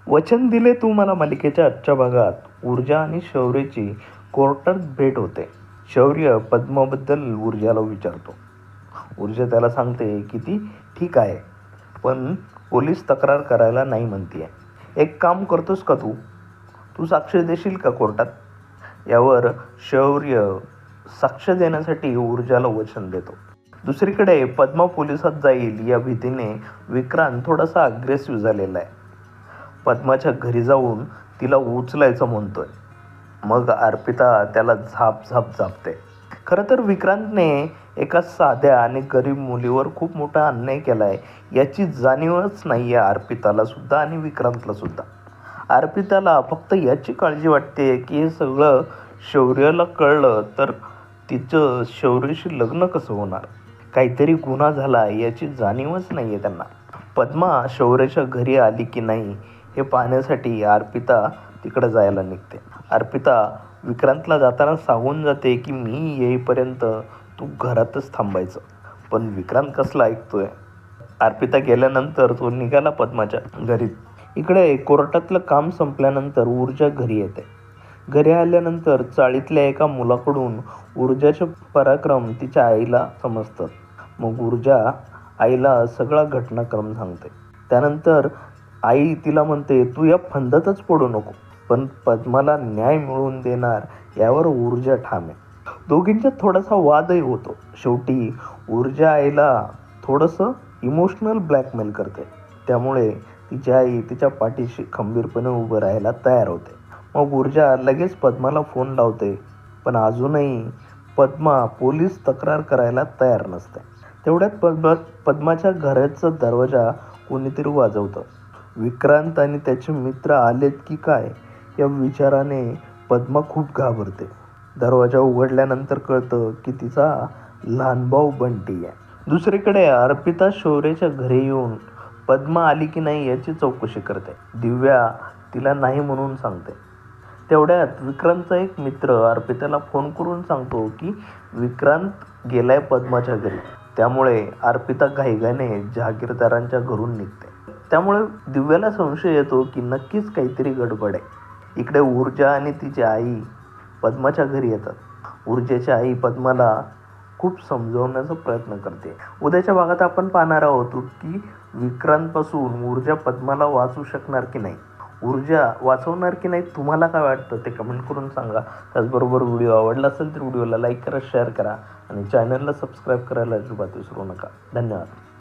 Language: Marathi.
वचन दिले तू मला मालिकेच्या आजच्या भागात ऊर्जा आणि शौर्याची कोर्टात भेट होते. शौर्य पद्माबद्दल ऊर्जाला विचारतो. ऊर्जा त्याला सांगते की ती ठीक आहे, पण पोलीस तक्रार करायला नाही म्हणतीये. एक काम करतोस का तू? तू साक्ष देशील का कोर्टात? यावर शौर्य साक्ष देण्यासाठी ऊर्जाला वचन देतो. दुसरीकडे पद्मा पोलिसात जाईल या भीतीने विक्रांत थोडासा अग्रेसिव्ह झालेला आहे. पद्माच्या घरी जाऊन तिला उचलायचं म्हणतोय. मग अर्पिता त्याला झापते. खरं तर विक्रांतने एका साध्या आणि गरीब मुलीवर खूप मोठा अन्याय केलाय याची जाणीवच नाही आहे अर्पिताला सुद्धा आणि विक्रांतला सुद्धा. अर्पिताला फक्त याची काळजी वाटते की हे सगळं शौर्याला कळलं तर तिचं शौर्याशी लग्न कसं होणार. काहीतरी गुन्हा झाला याची जाणीवच नाही आहे त्यांना. पद्मा शौर्याच्या घरी आली की नाही हे पाहण्यासाठी अर्पिता तिकडे जायला निघते. अर्पिता विक्रांतला जाताना सांगून जाते की मी येईपर्यंत तू घरातच थांबायचं. पण विक्रांत कसला ऐकतोय. अर्पिता गेल्यानंतर तो निघाला पद्माच्या घरी. इकडे कोर्टातलं काम संपल्यानंतर ऊर्जा घरी येते. घरी आल्यानंतर चाळीतल्या एका मुलाकडून ऊर्जाचे पराक्रम तिच्या आईला समजतात. मग ऊर्जा आईला सगळा घटनाक्रम सांगते. त्यानंतर आई तिला म्हणते तू या फंदातच पडू नको, पण पद्माला न्याय मिळवून देणार यावर ऊर्जा ठाम आहे. दोघींच्यात थोडासा वादही होतो. शेवटी ऊर्जा आईला थोडंसं इमोशनल ब्लॅकमेल करते. त्यामुळे तिची आई तिच्या पाठीशी खंबीरपणे उभं राहायला तयार होते. मग ऊर्जा लगेच पद्माला फोन लावते, पण अजूनही पद्मा पोलीस तक्रार करायला तयार नसते. तेवढ्यात पद्माच्या घराचा दरवाजा कोणीतरी वाजवतं. विक्रांत आणि त्याचे मित्र आलेत की काय या विचाराने पद्मा खूप घाबरते. दरवाजा उघडल्यानंतर कळतं की तिचा लहान भाऊ बंटी आहे. दुसरीकडे अर्पिता शौर्याच्या घरी येऊन पद्मा आली की नाही याची चौकशी करते. दिव्या तिला नाही म्हणून सांगते. तेवढ्यात विक्रांतचा एक मित्र अर्पिताला फोन करून सांगतो की विक्रांत गेलाय पद्माच्या घरी. त्यामुळे अर्पिता घाईघाईने जहागीरदारांच्या घरून निघते. त्यामुळे दिव्याला संशय येतो की नक्कीच काहीतरी गडबड आहे. इकडे ऊर्जा आणि तिची आई पद्माच्या घरी येतात. ऊर्जेची आई पद्माला खूप समजवण्याचा प्रयत्न करते. उद्याच्या भागात आपण पाहणार आहोत की विक्रांतपासून ऊर्जा पद्माला वाचवू शकणार की नाही, ऊर्जा वाचवणार की नाही. तुम्हाला काय वाटतं ते कमेंट करून सांगा. त्याचबरोबर व्हिडिओ आवडला असेल तर व्हिडिओला लाईक करा, शेअर करा आणि चॅनलला सबस्क्राईब करायला अजिबात विसरू नका. धन्यवाद.